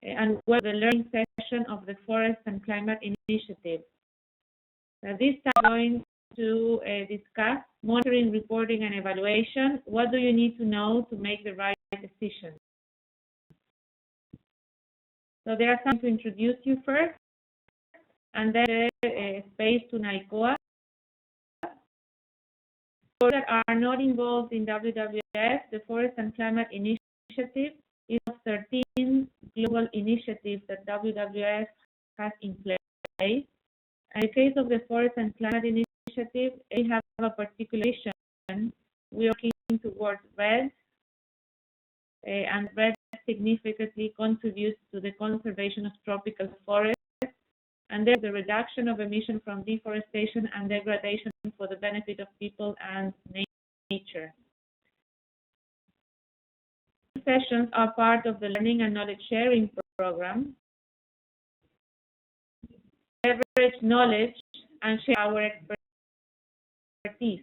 and was the learning session of the Forest and Climate Initiative. This time I'm going to discuss monitoring, reporting, and evaluation. What do you need to know to make the right decision? So there are some to introduce you first, and then space to Naikoa. For those that are not involved in WWF, the Forest and Climate Initiative is of 13 global initiatives that WWF has in place. In the case of the Forest and Climate Initiative, we have a particular mission. We are working towards REDD, and REDD significantly contributes to the conservation of tropical forests, and there's the reduction of emission from deforestation and degradation for the benefit of people and nature. Sessions are part of the learning and knowledge sharing program. Leverage knowledge and share our expertise.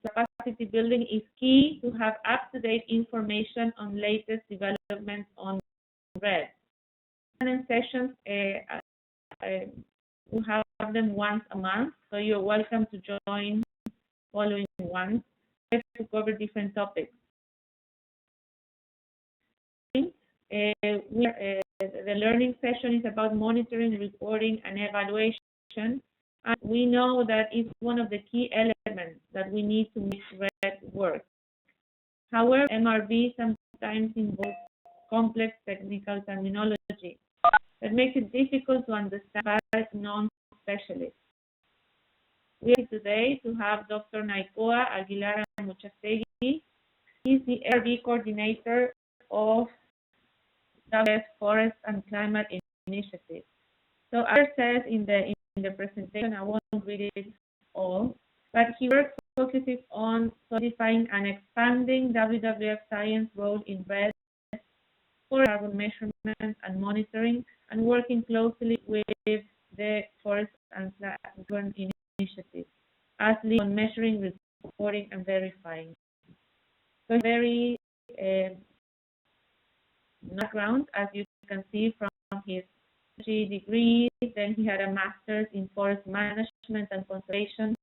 Capacity building is key to have up-to-date information on latest developments on REDD. And sessions, we have them once a month, so you're welcome to join following ones to cover different topics. The learning session is about monitoring, reporting, and evaluation. And we know that it's one of the key elements that we need to make REDD work. However, MRV sometimes involves complex technical terminology that makes it difficult to understand by non-specialists. We are today to have Dr. Naikoa Aguilar-Amuchastegui. He's the REDD coordinator of the Forest and Climate Initiative. So as says in the presentation, I won't read it all, but he focuses on solidifying and expanding WWF science role in REDD for carbon measurement and monitoring, and working closely with the Forest and Climate Initiative as lead on measuring, reporting, and verifying. So very background, as you can see from his degree. Then he had a master's in forest management and conservation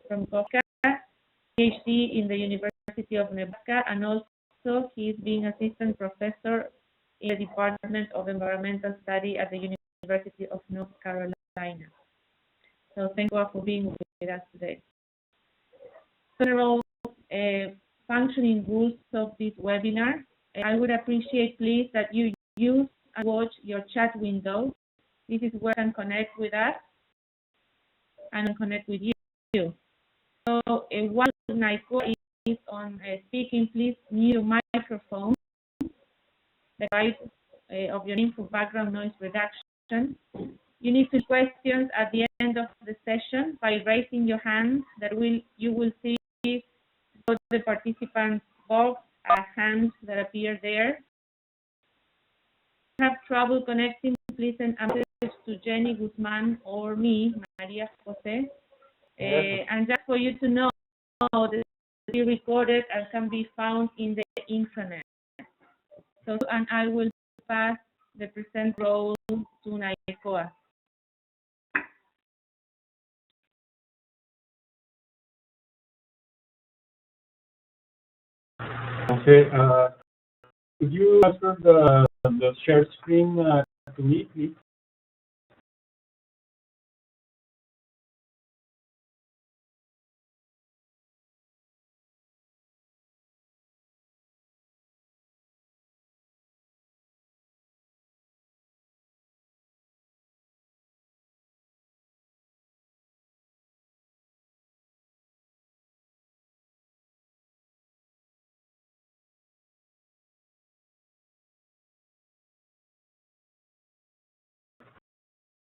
from Coca, PhD in the University of Nebraska, and also he's being assistant professor in the Department of Environmental Study at the University of North Carolina. So thank you for being with us today. General functioning rules of this webinar. I would appreciate, please, that you use and watch your chat window. This is where you can connect with us and connect with you. So while Naikoa is on speaking, please mute your microphone. The right of your name for background noise reduction. You need to questions at the end of the session by raising your hand. You will see the participants box hands that appear there. If you have trouble connecting, please send a message to Jenny Guzman or me, Maria Jose. And just for you to know that it is recorded and can be found in the intranet. So, and I will pass the present role to Naikoa. Okay, could you transfer the share screen to me, please?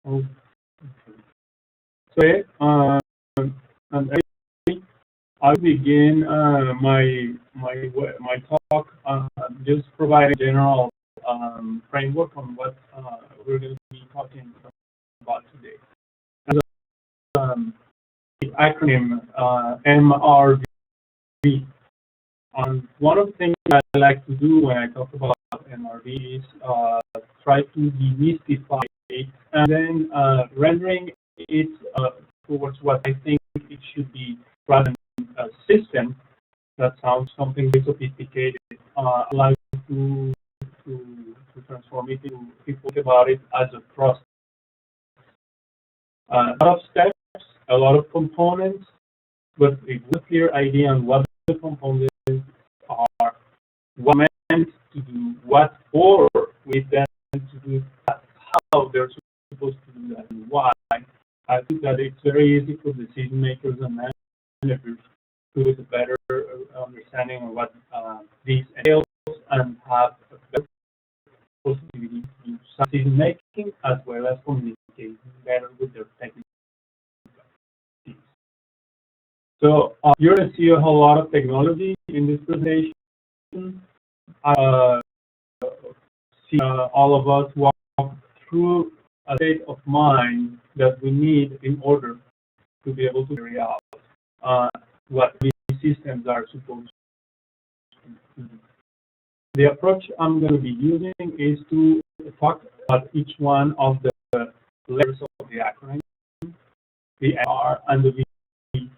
Oh, okay. So, and I'll begin my talk just providing general framework on what we're going to be talking about today. As the acronym MRV. One of the things I like to do when I talk about MRVs, try to demystify it, and then rendering it towards what I think it should be rather than a system that sounds something very sophisticated, allows you to transform it into people think about it as a process. A lot of steps, a lot of components, but a clear idea on what the components are, what meant to do what for, with them to do that, how they're supposed to do that, and why. I think that it's very easy for decision makers and managers to get a better understanding of what these entails and have a better possibility to do decision making as well as communicating better with their technical teams. So you're going to see a whole lot of technology in this presentation. See all of us walk through a state of mind that we need in order to be able to carry out what these systems are supposed to do. The approach I'm going to be using is to talk about each one of the letters of the acronym, the R and the V,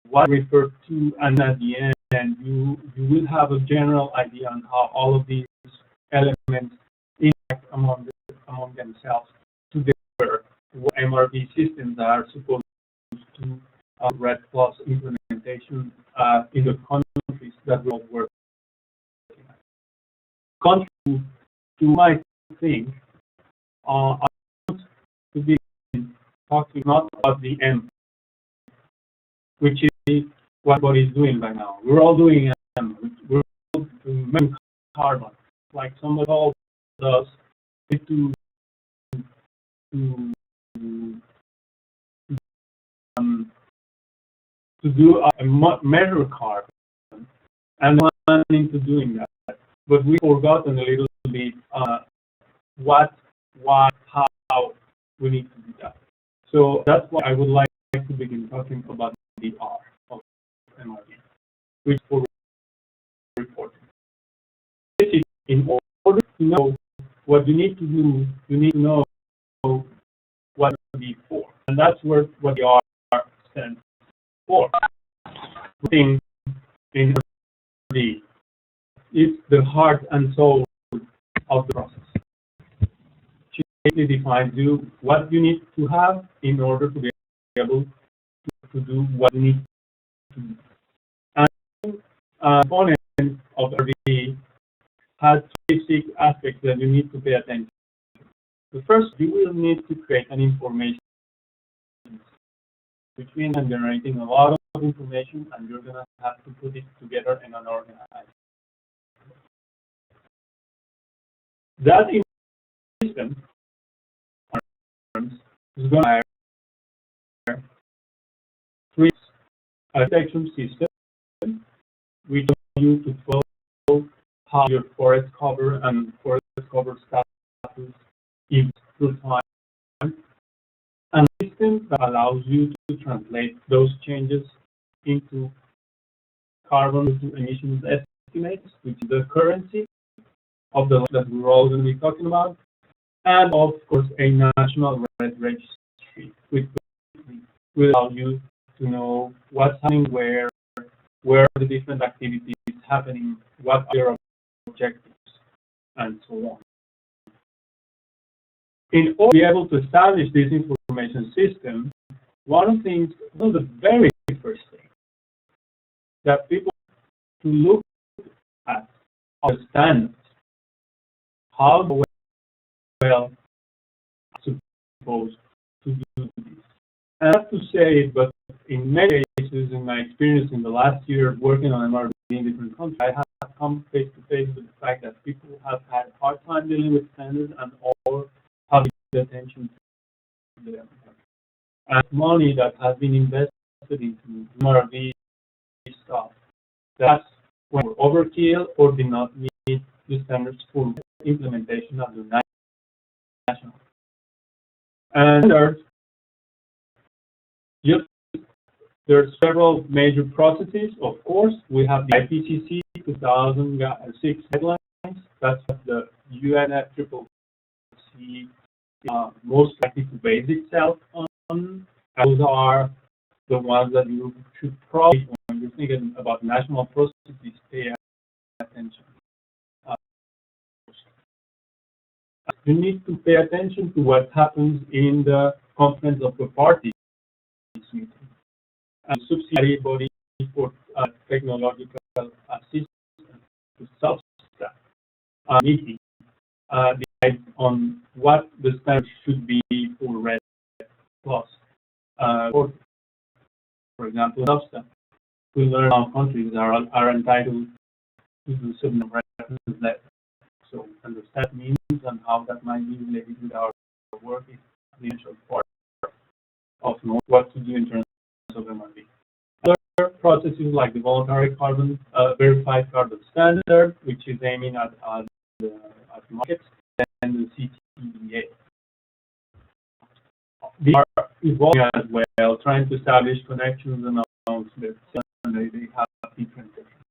what referred to, and at the end you will have a general idea on how all of these elements interact among themselves to deliver what MRV systems are supposed to REDD Plus implementation in the countries that we all work in. Contrary to my thing, I want to be talking not about the M, which is what everybody is doing right now. We're all doing M. We're all doing carbon, like somebody told us to do a measure carbon, and planning to doing that, but we've forgotten a little bit what, why, how we need to do that. So that's why I would like to begin talking about the R of MRV, which for reporting. This is in order to know what you need to do, you need to know what to be for, and that's what the R stands for. Putting in MRV is the heart and soul of the process. She basically defines you what you need to have in order to be able to do what you need to do. And component of MRV has three basic aspects that you need to pay attention to. The first, you will need to create an information, which means I'm generating a lot of information and you're going to have to put it together in an organized. That system is going to have three detection system, which allow you to follow how your forest cover and forest cover status is through time, and a system that allows you to translate those changes into carbon emissions estimates, which is the currency of the that we're all going to be talking about, and of course a national REDD registry, which will allow you to know what's happening where are the different activities happening, what are their objectives, and so on. In order to be able to establish this information system, one of the very first things that people to look at are the standards. How well supposed to do this? I have to say, but in many cases, in my experience in the last year working on MRV in different countries, I have come face to face with the fact that people have had a hard time dealing with standards and all having attention to them. And money that has been invested into MRV stuff, that's when we're overkill or did not meet the standards for implementation of the national. And there are several major processes. Of course, we have the IPCC 2006 guidelines. That's the UNFCCC most likely to base itself on. Those are the ones that you should probably, when you're thinking about national processes, pay attention. You need to pay attention to what happens in the conference of the parties meeting. And subsidiary body for technological assistance to substack meeting decides on what the standard should be for REDD plus. For example, substack, we learn how countries are entitled to do certain reference letters. So understand means and how that might be related with our work is the essential part of knowing what to do in terms of MRV. Other processes like the voluntary carbon verified carbon standard, which is aiming at markets, and the CTDA. They are evolving as well, trying to establish connections amongst them, and they have different differences.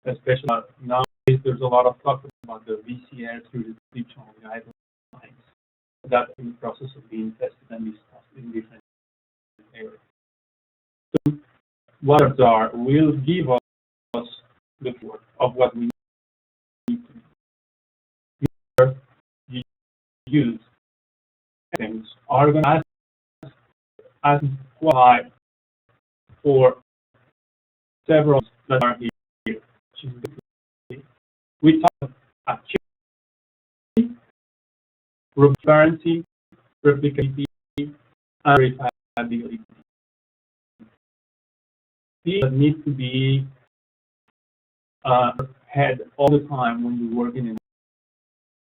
Especially nowadays, there's a lot of talk about the VCS jurisdictional guidelines that are in the process of being tested and discussed in different areas. So what are will give us the floor of what we need to do. You use things organized as qualified for several that are here. We talk about achievement, transparency, replicability, and reliability. These need to be had all the time when you're working in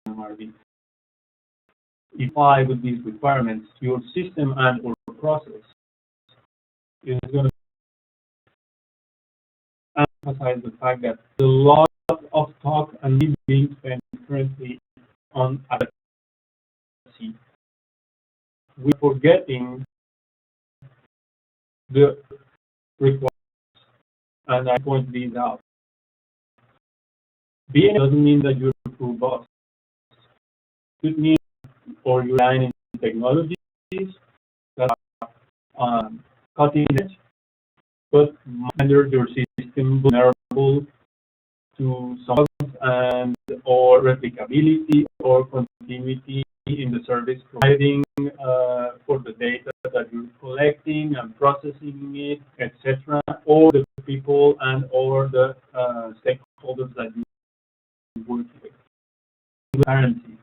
MRV. If I with these requirements, your system and or process is going to emphasize the fact that a lot of talk and need being spent currently on advocacy. We're forgetting the requirements, and I point these out. Being doesn't mean that you're robust. It means or you're relying in technologies that are cutting edge, but render your system vulnerable to some and or replicability or continuity in the service providing for the data that you're collecting and processing it, etc., or the people and or the stakeholders that you work with. Transparency.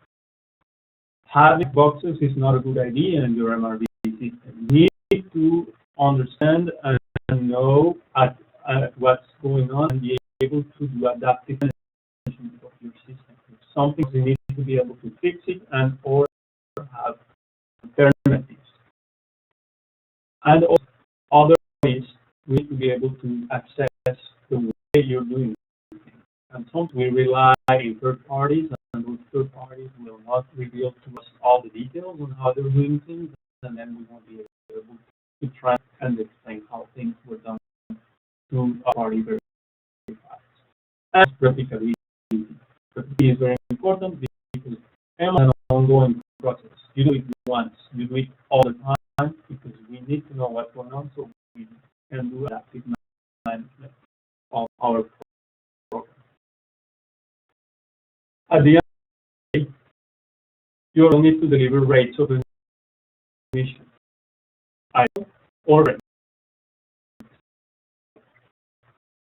Having boxes is not a good idea in your MRV system. You need to understand and know what's going on and be able to do adaptive management of your system. If something you need to be able to fix it and or have alternatives. And also other ways we need to be able to access the way you're doing it. And sometimes we rely on third parties, and those third parties will not reveal to us all the details on how they're doing things, and then we won't be able to try and explain how things were done to a party very fast. And replicability. Replicability is very important because it's an ongoing process. You do it once, you do it all the time because we need to know what's going on so we can do adaptive management of our program. At the end of the day, you will need to deliver rates of emission or rates.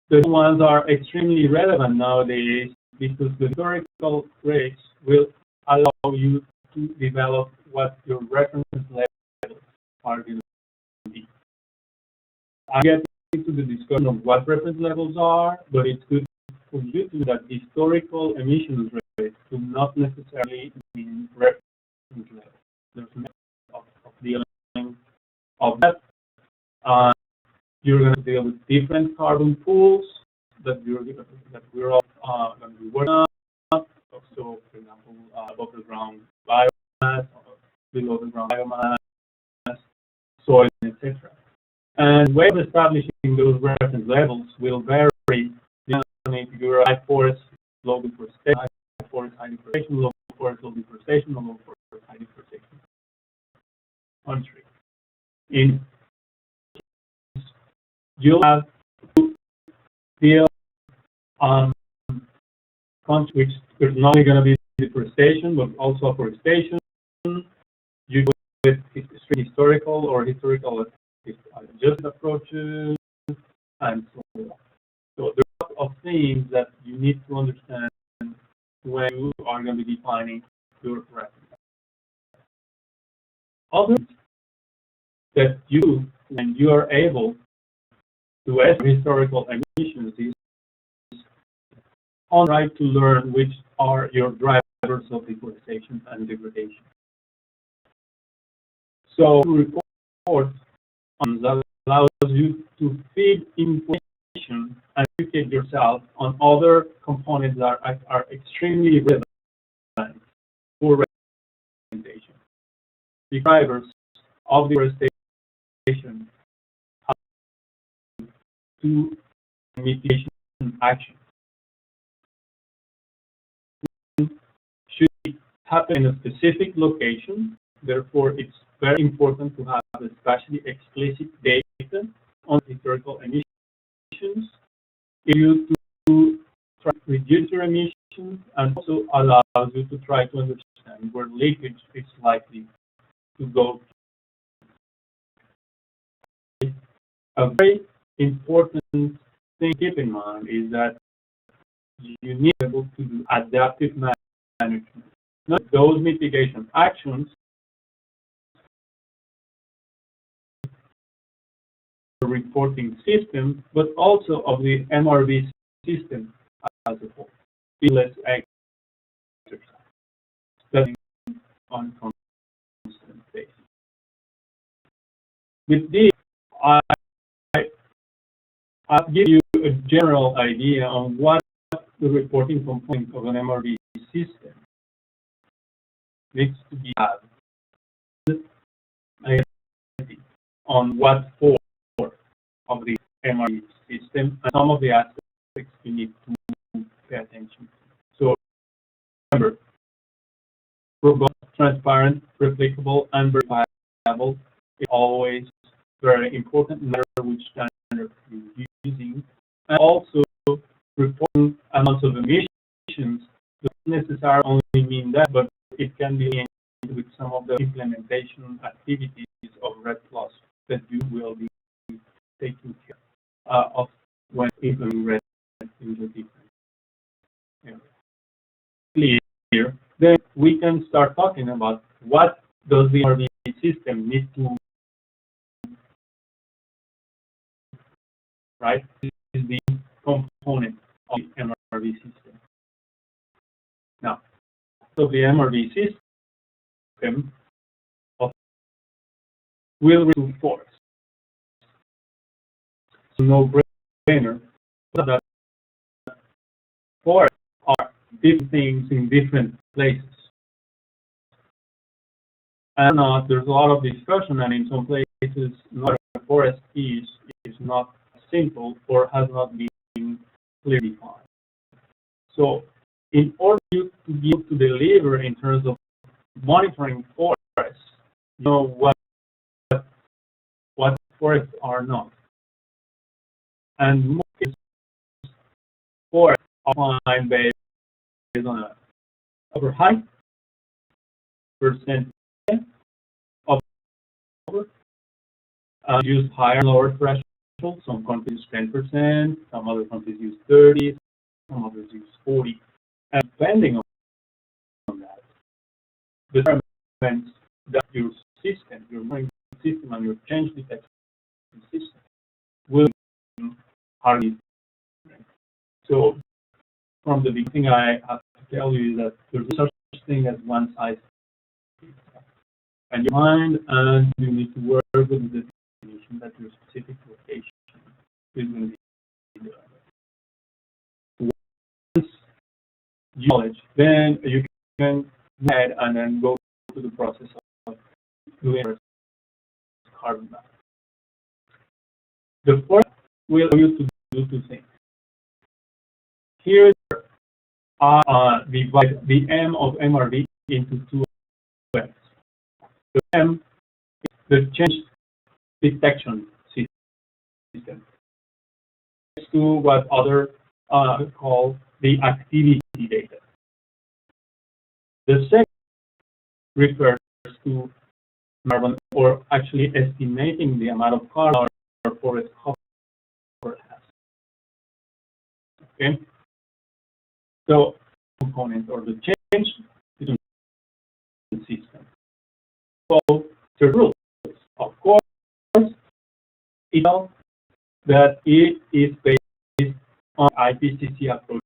The ones are extremely relevant nowadays because the historical rates will allow you to develop what your reference levels are going to be. I get into the discussion of what reference levels are, but it's good for you to know that historical emissions rates do not necessarily mean reference levels. There's a method of dealing of that. You're going to deal with different carbon pools that we're all going to be working on. So, for example, above the ground biomass, below the ground biomass, soil, etc. And the way of establishing those reference levels will vary depending if you're a high forest, low deforestation, high forest, high deforestation, low deforestation or for high deforestation country. In you'll have to deal country which is not only going to be deforestation but also afforestation. You go with historical or historical adjusted approaches and so on. So there are a lot of things that you need to understand when you are going to be defining your reference. Other things that you, when you are able to estimate historical emissions, is on right to learn which are your drivers of deforestation and degradation. So report that allows you to feed information and educate yourself on other components that are extremely relevant for representation. The drivers of deforestation to mitigation action should happen in a specific location. Therefore, it's very important to have especially explicit data on historical emissions if you to try to reduce your emissions and also allows you to try to understand where leakage is likely to go. A very important thing to keep in mind is that you need to be able to do adaptive management. Not those mitigation actions reporting system, but also of the MRV system as a whole. Let's exercise studying on constant basis. With this, I'll give you a general idea on what the reporting component of an MRV system needs to be had on what for of the MRV system and some of the aspects you need to pay attention to. So remember, robust, transparent, replicable, and verifiable is always very important, no matter which standard you're using. And also, reporting amounts of emissions doesn't necessarily only mean that, but it can be linked with some of the implementation activities of REDD+ that you will be taking care of when implementing REDD in the different areas. Clear, then we can start talking about what does the MRV system need to, right? This is the component of the MRV system. Now, so the MRV system will remove force. So no brainer that forests are different things in different places. And there's a lot of discussion, and in some places, not a forest is not simple or has not been clearly defined. So, in order to be able to deliver in terms of monitoring forests, you know what forests are not. And most forests are defined based on a upper height, percent of cover, use higher and lower thresholds. Some countries use 10%, some other countries use 30%, some others use 40%. And depending on that, determines that your system, your monitoring system, and your change detection system will be hardly different. So, from the beginning, I have to tell you that there's no such thing as one size fits all. And you mind, and you need to work with the definition that your specific location is going to be there. Once you knowledge, then you can add and then go to the process of doing carbon map. The first will allow you to do two things. Here, divide the M of MRV into two US. The M is the change detection system. Next to what others call the activity data. The second refers to carbon, or actually estimating the amount of carbon our forest cover has. Okay, so component or the change in the system. So the rules, of course, you know that it is based on IPCC approach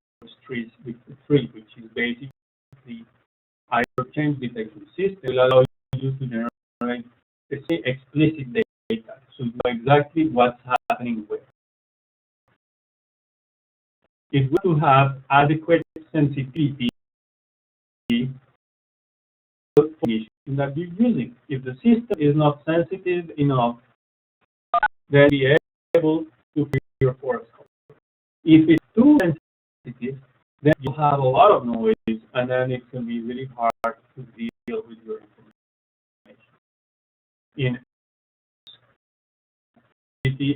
3, which is basically either change detection system will allow you to generate explicit data, so you know exactly what's happening with. If we to have adequate sensitivity that you're using. If the system is not sensitive enough, then be able to free your forest cover. If it's too sensitive, then you have a lot of noise, and then it can be really hard to deal with your information.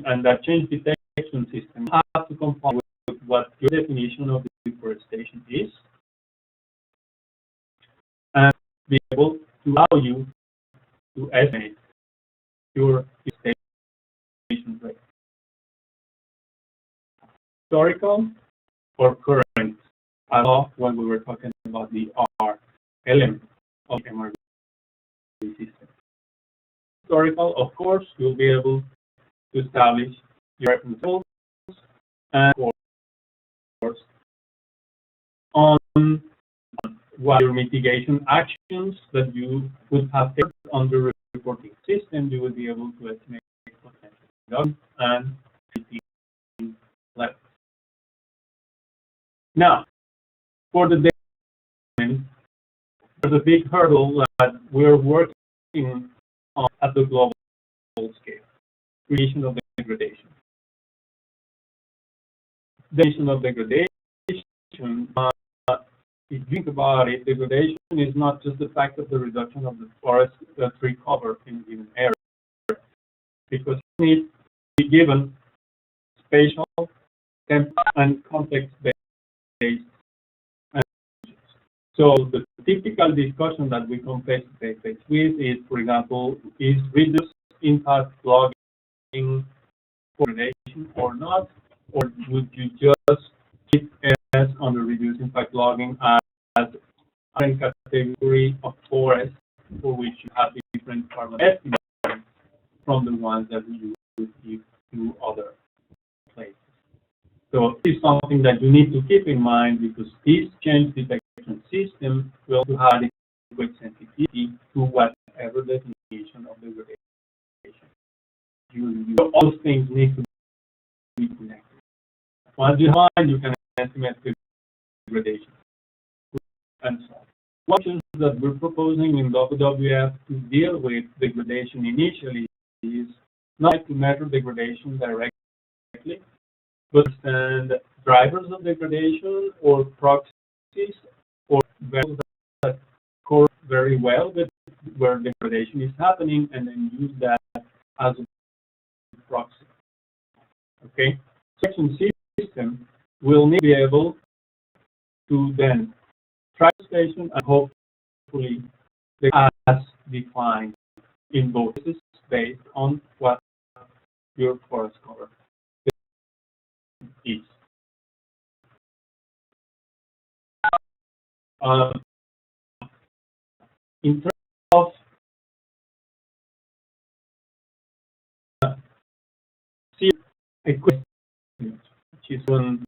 And that change detection system has to comply with what your definition of deforestation is, and be able to allow you to estimate your deforestation rate. Historical or current, I love when we were talking about the R element of the MRV system. Historical, of course, you'll be able to establish your reference goals, and of course, on what your mitigation actions that you would have taken on the reporting system, you will be able to estimate potential reduction and mitigation levels. Now, for the data, there's a big hurdle that we're working on at the global scale: creation of degradation. Definition of degradation, if you think about it, degradation is not just the fact of the reduction of the forest tree cover in a given area, because it needs to be given spatial, temporal, and context-based. So the typical discussion that we confess with is, for example, is reduced impact logging degradation or not, or would you just keep as on the reduced impact logging as a category of forest for which you have different carbon estimates from the ones that you would give to other places? So this is something that you need to keep in mind, because this change detection system will have adequate sensitivity to whatever definition of degradation. So all things need to be connected. Once you have, you can estimate degradation and so on. One option that we're proposing in WWF to deal with degradation initially is not to measure degradation directly, but understand drivers of degradation or proxies or variables that correlate very well with where degradation is happening, and then use that as a proxy. Okay, section system will need to be able to then track the station and hopefully as defined in both cases based on what your forest cover is. In terms of equipment, which is one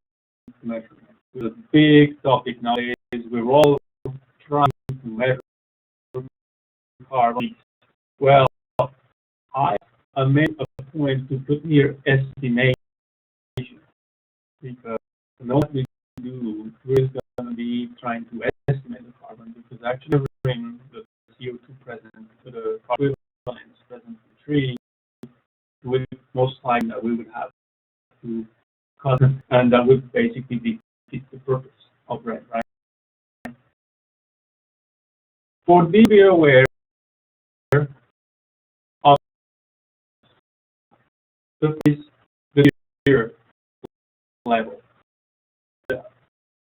measurement, it's a big topic nowadays. We're all trying to measure carbon. Well, I made a point to put here estimation, because what we do, we're going to be trying to estimate the carbon, because actually bring the CO2 present to the carbon equivalents present in the tree, with most likely that we would have to cut, and that would basically defeat the purpose of REDD, right? For this, be aware is the tier level. The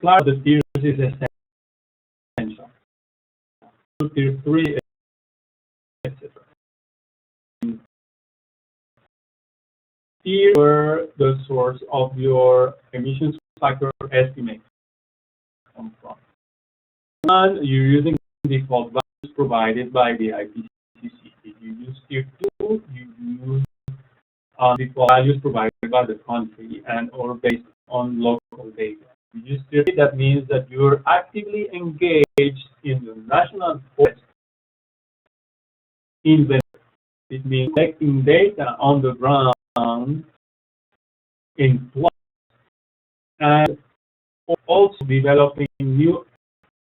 class of the tiers is essential. Tier 3, etc. Here where the source of your emissions factor estimate comes from. And you're using default values provided by the IPCC. If you use tier 2, you use default values provided by the country and or based on local data. If you use tier 3, that means that you're actively engaged in the national forest inventory. It means collecting data on the ground in plots and also developing new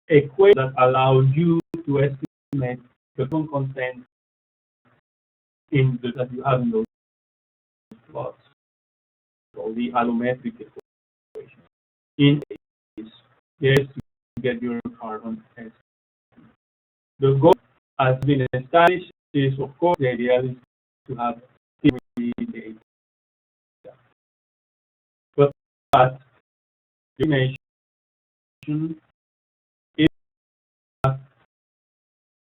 equations that allow you to estimate the carbon content that you have in those plots. So the allometric equation. In this, yes, to get your carbon estimate. The goal has been established is, of course, the idea is to have theory data. But estimation is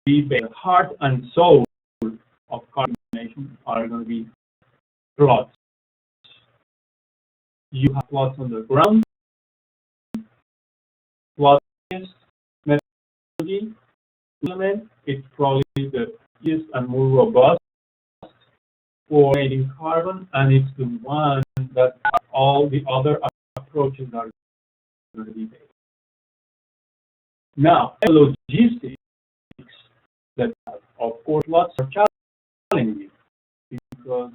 the heart and soul of carbon estimation are going to be plots. You have plots on the ground, plots methodology element. It's probably the easiest and more robust for creating carbon, and it's the one that all the other approaches are going to be based. Now, logistics that, of course, lots are challenging because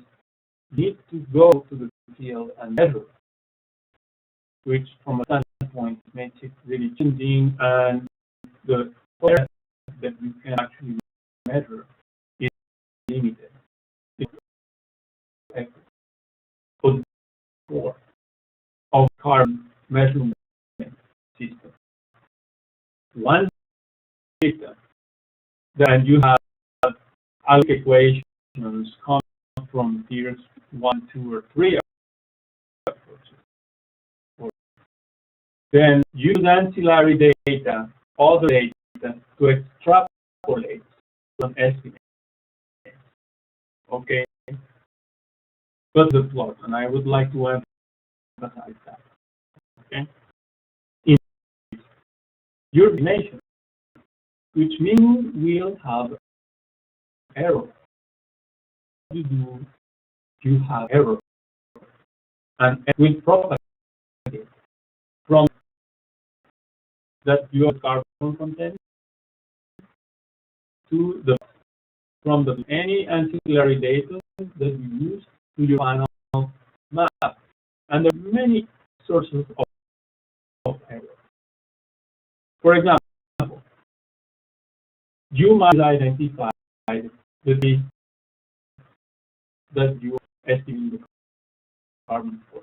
you need to go to the field and measure, which from a standpoint makes it really challenging, and the forest that you can actually measure is limited. Of carbon measurement system. One data, then you have equations come from tiers 1, 2, or 3 approaches. Then use ancillary data, other data, to extrapolate an estimate. Okay? But the plot, and I would like to emphasize that. Okay? In your estimation, which means we'll have error. You have error, and it will propagate from that your carbon content to the any ancillary data that you use to your final map. And there are many sources of error. For example, you might identify the data that you estimate the carbon for.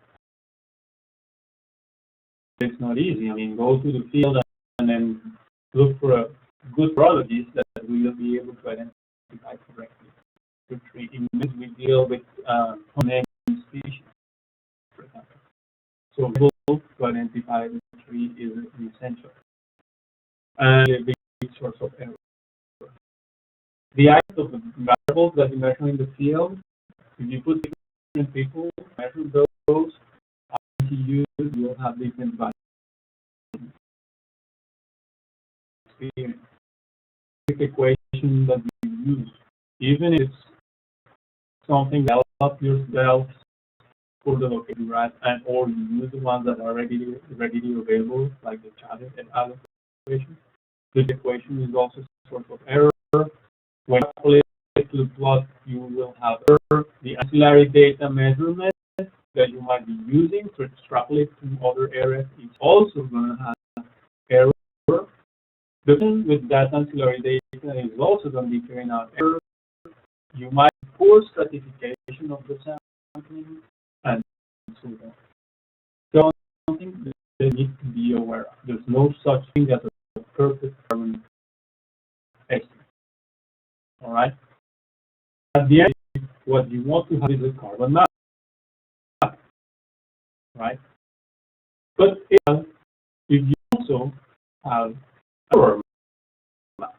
It's not easy. I mean, go to the field and then look for a good biologist that will be able to identify correctly. In this, we deal with unnamed species, for example. So, to identify the tree is essential and a big source of error. The items of the variables that you measure in the field, if you put different people, measure those, you will have different values. The equation that you use, even if it's something develop yourself for the location, right? And or you use the ones that are readily available, like the Chavez and other equation. This equation is also a source of error. When you calculate the plot, you will have error. The ancillary data measurement that you might be using to extrapolate to other areas is also going to have error. The thing with that ancillary data is also going to be carrying out error. You might force stratification of the sampling and so on. So something that they need to be aware of. There's no such thing as a perfect carbon estimate. All right. At the end, what you want to have is a carbon map. right? But if you also have error map,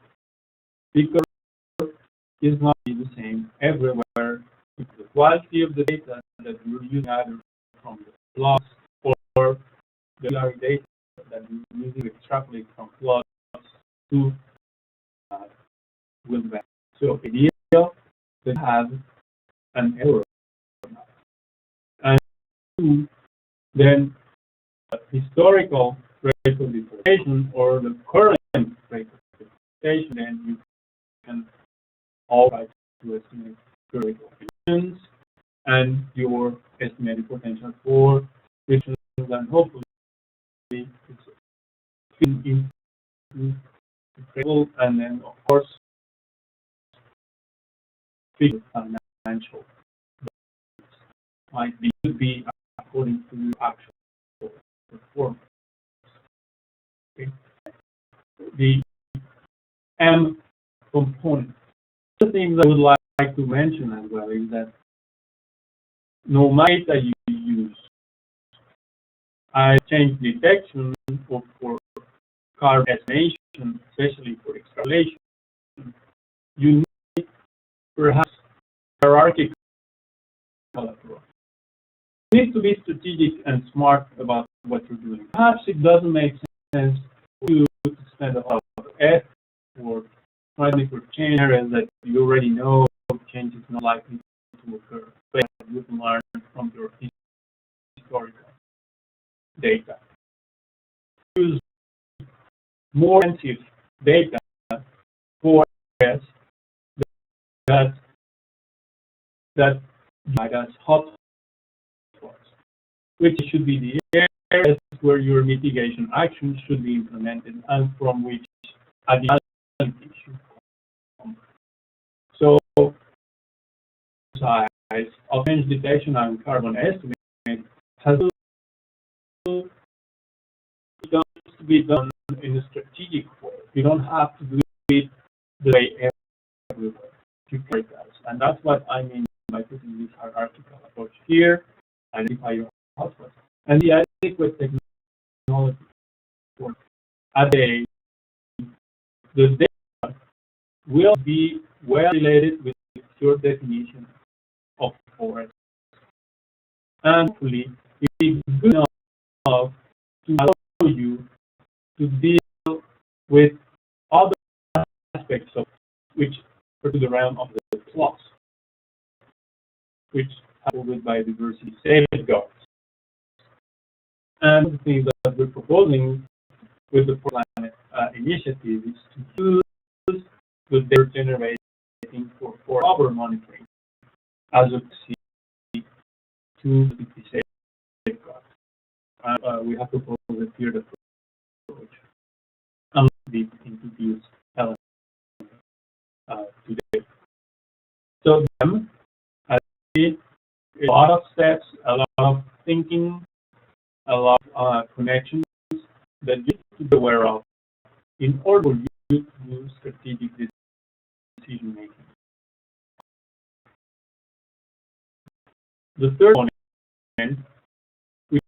because it's not the same everywhere. The quality of the data that you're using either from the plots or the gallery data that you're using to extrapolate from plots to will vary. So ideal that has an error map. And two, then historical rate of deformation or the current rate of deformation, then you can all try to estimate your rate of emissions and your estimated potential for emissions, and hopefully it's in and then of course figure financial might be according to actual performance. Okay. The M component. The things I would like to mention as well is that no matter you use, I change detection for carbon estimation, especially for extrapolation. You need perhaps hierarchical approach. You need to be strategic and smart about what you're doing. Perhaps it doesn't make sense for you to spend a lot of effort trying to change areas that you already know change is not likely to occur, but you can learn from your historical data. Use more intensive data for areas that guide us hot spots, which should be the areas where your mitigation actions should be implemented and from which additional should come. So, size of change detection and carbon estimate has to be done in a strategic way. You don't have to do it the way everywhere. You prioritize, and that's what I mean by putting this hierarchical approach here. Identify your hotspots and the adequate technology for the data will be well related with your definition of forest, and hopefully it is good enough to allow you to deal with other aspects of which are to the realm of the plots, which have with biodiversity safeguards. And the things that we're proposing with the Planet initiative is to use the data generating for our monitoring as a key to the safeguards. We have proposed a tiered approach and we introduce elements today. So I see a lot of steps, a lot of thinking, a lot of connections that you need to be aware of in order for you to do strategic decision making. The third component, which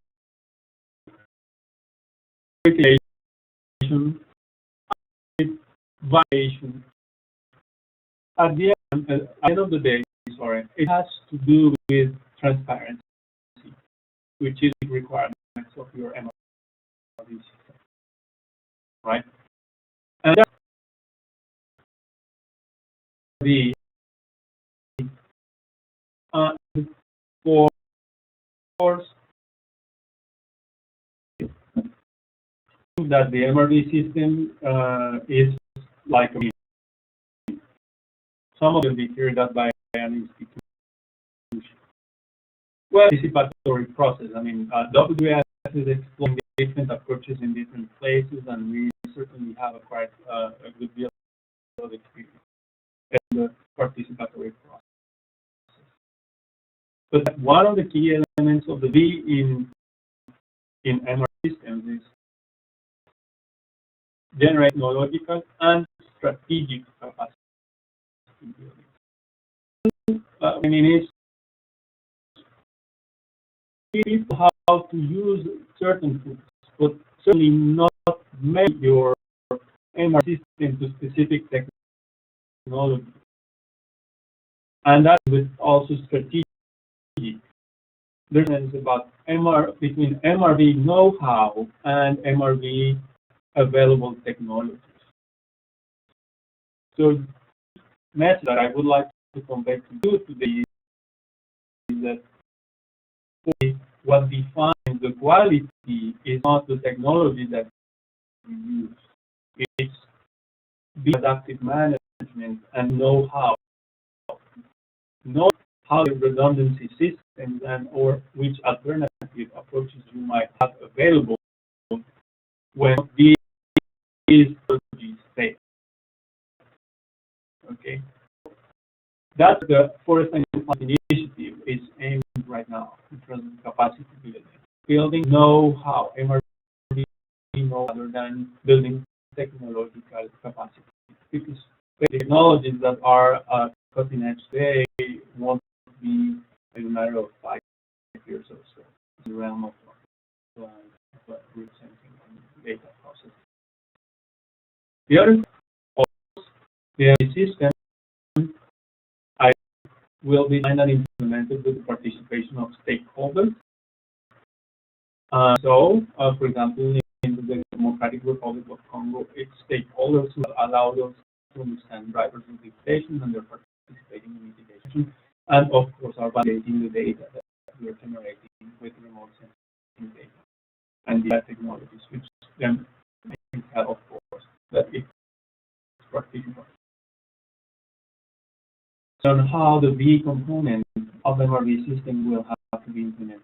is validation. At the end of the day, it has to do with transparency, which is the requirements of your MRV system, right? And that's the for course that the MRV system is like a machine. Some of them be carried out by an institution. Well, participatory process. I mean, WS is exploring different approaches in different places, and we certainly have acquired a good deal of experience in the participatory process. But one of the key elements of the V in MRV systems is generate technological and strategic capacity building. I mean, it's people how to use certain tools, but certainly not make your MRV system to specific technology. And that is also strategic. There's a difference about between MRV know-how and MRV available technologies. So the message that I would like to convey to you today is that what defines the quality is not the technology that we use. It's the adaptive management and know-how. Know how the redundancy systems and or which alternative approaches you might have available when these technologies fail. Okay, that's the Forest and Climate Initiative is aimed right now in terms of capacity building know-how, MRV know rather than building technological capacity. Because the technologies that are cutting edge today won't be in a matter of 5 years or so. It's the realm of root sensing and data processing. The other the system will be designed and implemented with the participation of stakeholders. For example, in the Democratic Republic of Congo, its stakeholders will allow us to understand drivers' implications and their participating in mitigation, and of course are validating the data that we are generating with remote sensing data and the technologies, which then have, of course, that it's practical. On how the V component of the MRV system will have to be implemented.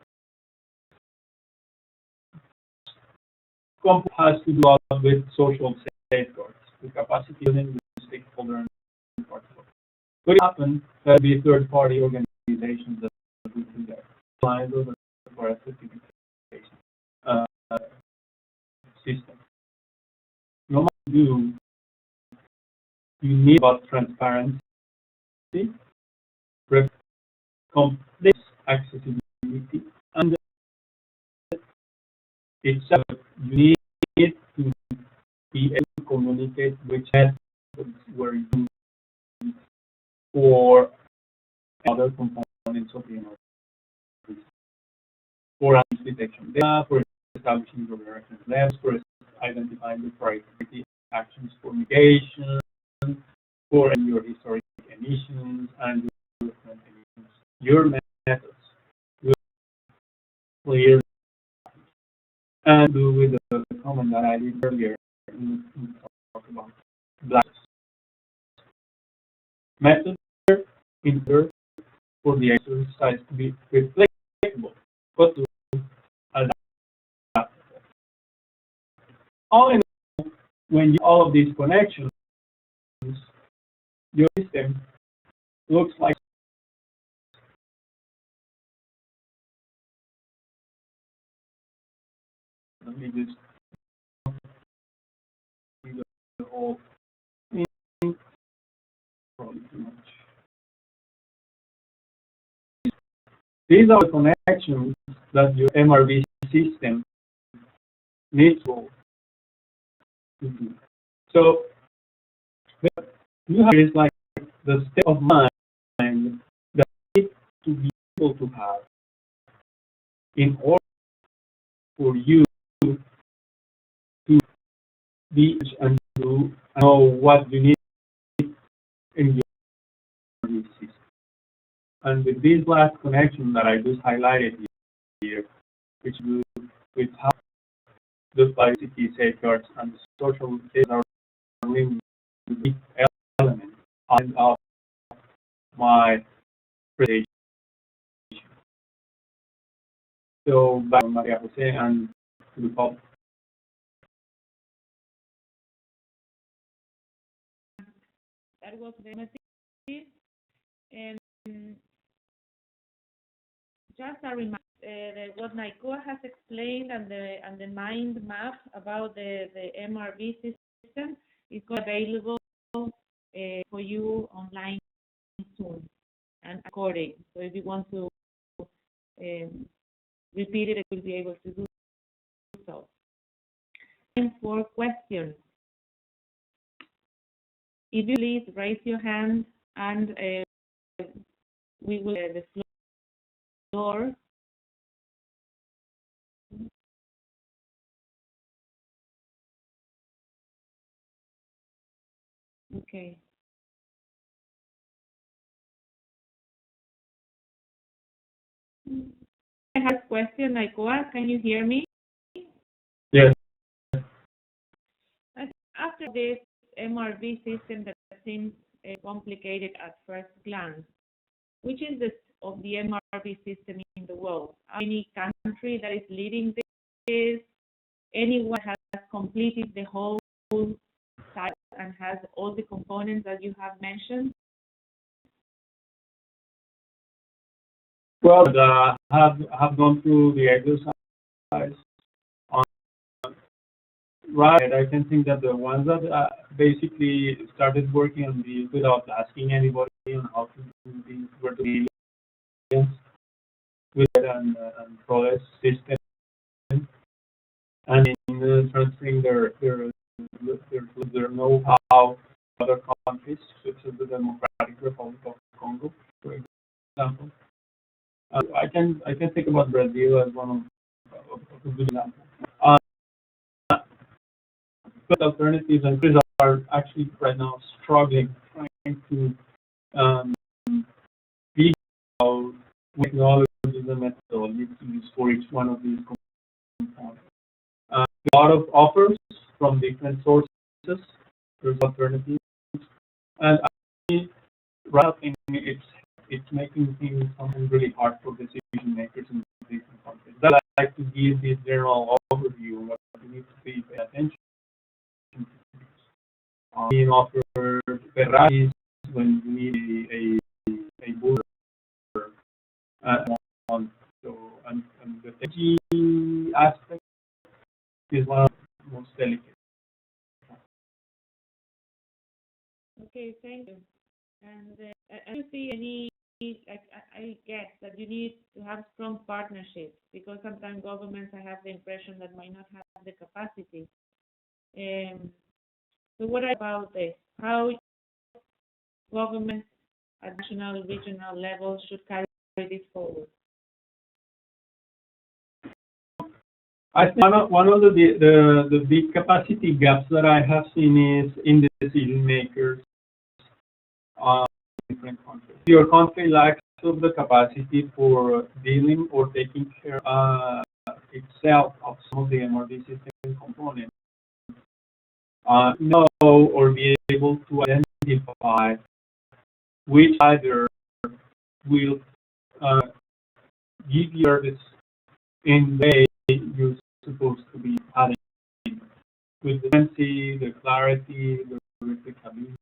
COMP has to do with social safeguards, with capacity building, with stakeholder and partners. What happens? There will be third-party organizations that will do that. Clients for a certification system. No matter you need about transparency, complete accessibility, and itself you need to be able to communicate which methods were used for other components of the MRV. For detection data, for establishing the reference labs, for identifying the priority actions for mitigation, for your historic emissions and emissions. Your methods will clear and do with the comment that I did earlier in talk about blacks. Methods in order for the exercise to be flexible, but to adapt. All in all, when you all of these connections, your system looks like let me just do the whole thing. Probably too much. These are the connections that your MRV system needs to do. So you have is like the state of mind that you need to be able to have in order for you to be and to know what you need in your system. And with this last connection that I just highlighted here, which have the biodiversity safeguards and the social safeguards are really the element of my presentation. So back to Maria Jose and to the public. That was the message. And just a reminder, what Naikoa has explained and the mind map about the MRV system is available for you online soon and recording. So if you want to repeat it, I will be able to do so. And for questions, if you please raise your hand and we will the floor. Okay. I have a question, Naikoa. Can you hear me? Yes. After this MRV system that seems complicated at first glance, which is of the MRV system in the world? Any country that is leading this? Anyone has completed the whole site and has all the components that you have mentioned? Well, have gone through the exercise. Right, I can think that the ones that basically started working on these without asking anybody on how to do these were the with and progress system, and in transferring their know-how to other countries, such as the Democratic Republic of Congo, for example. I can think about Brazil as one of a good example. But alternatives and countries are actually right now struggling, trying to figure out what technologies and methodologies to use for each one of these components. A lot of offers from different sources. There's alternatives, and actually, right now, it's making things something really hard for decision makers in different countries. I'd like to give this general overview of what you need to pay attention. Being offered Ferraris when you need a booster. So, and the technology aspect is one of the most delicate. Okay, thank you. And do you see any, I guess that you need to have strong partnerships, because sometimes governments, I have the impression that might not have the capacity. So what about this? How governments at national, regional level should carry this forward? I think one of the big capacity gaps that I have seen is in the decision makers in different countries. Your country lacks of the capacity for dealing or taking care itself of some of the MRV system components. Know or be able to identify which either will give you service in the way you're supposed to be having, with the efficiency, the clarity, the replicability,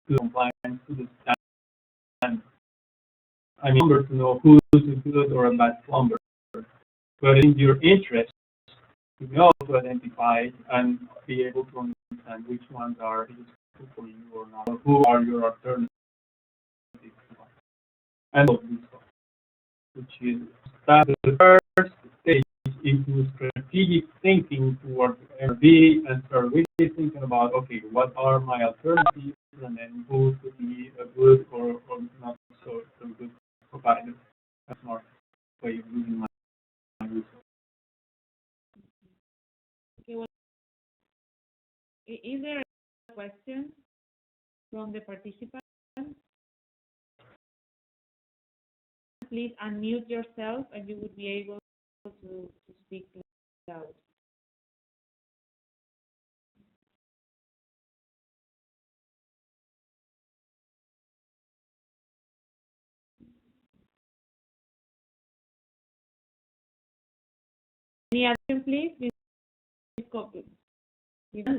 the compliance to the standard. I mean, to know who's a good or a bad plumber, but in your interest to know to identify and be able to understand which ones are useful for you or not, or who are your alternatives, and all this stuff, which is that the first stage into strategic thinking towards MRV and start really thinking about, okay, what are my alternatives, and then who could be a good or not so good provider. That's smart way of using my resources. Okay, well, is there a question from the participants? Please unmute yourself and you would be able to speak loud. Any other, please?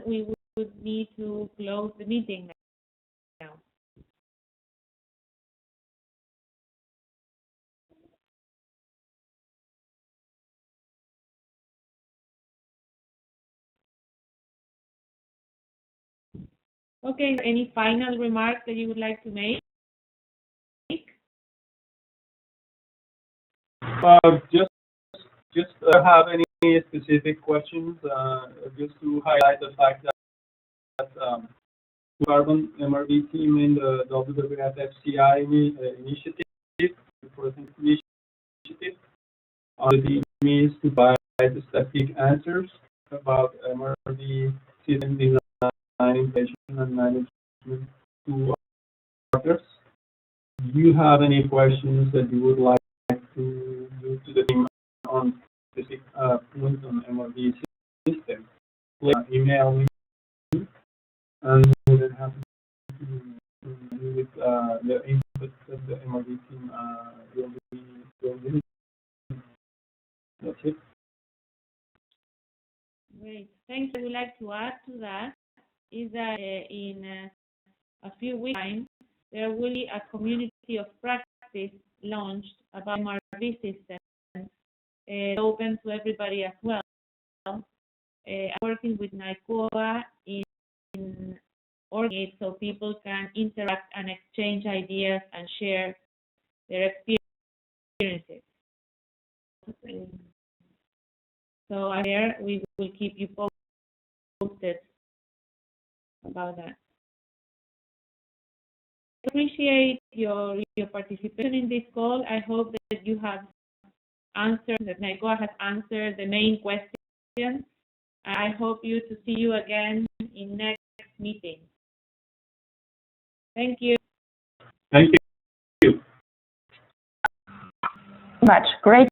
We would need to close the meeting now. Okay, any final remarks that you would like to make? Just have any specific questions? Just to highlight the fact that Carbon MRV team in the WWF FCI initiative, the team is to provide specific answers about MRV system design, implementation, and management to others. Do you have any questions that you would like to do to the team on specific points on MRV system? Please email me, and we will have to do with the input that the MRV team will do. That's it. Great. Thanks. I would like to add to that is that in a few weeks' time, there will be a community of practice launched about MRV systems, open to everybody as well. I'm working with Naikoa in organizing so people can interact and exchange ideas and share their experiences. So there we will keep you posted about that. I appreciate your participation in this call. I hope that you have answered, that Naikoa has answered the main questions. I hope to see you again in next meeting. Thank you. Thank you. Much. Great